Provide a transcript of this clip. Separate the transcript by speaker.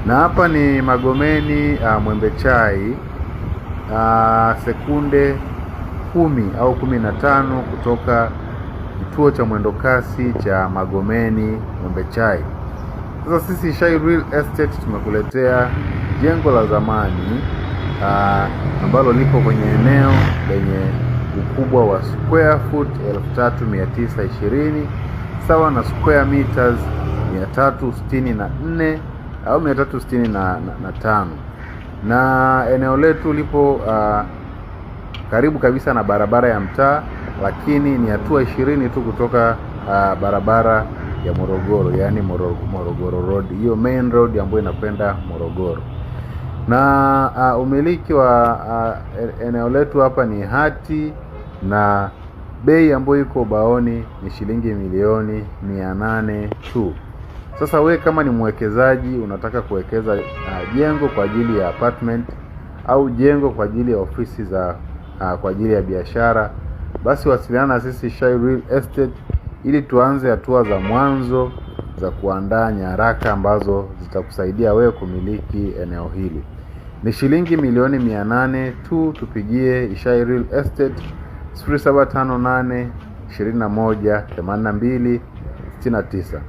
Speaker 1: Na hapa ni Magomeni Mwembe Chai, sekunde 10 au 15 kutoka kituo cha mwendokasi cha Magomeni Mwembe Chai. Sasa sisi Shai Real Estate tumekuletea jengo la zamani ambalo lipo kwenye eneo lenye ukubwa wa square foot 3920 sawa na square meters 364 au 365, na eneo letu lipo karibu kabisa na barabara ya mtaa, lakini ni hatua 20 tu kutoka barabara ya Morogoro, yani Morogoro Road, hiyo main road ambayo inakwenda Morogoro. Na umiliki wa eneo letu hapa ni hati, na bei ambayo iko baoni ni shilingi milioni 800 tu. Sasa we kama ni mwekezaji unataka kuwekeza jengo kwa ajili ya apartment au jengo kwa ajili ya ofisi za kwa ajili ya biashara, basi wasiliana na sisi Shai Real Estate ili tuanze hatua za mwanzo za kuandaa nyaraka ambazo zitakusaidia wewe kumiliki eneo hili. Ni shilingi milioni 800 tu. Tupigie Shai Real Estate 0758 21 82 69.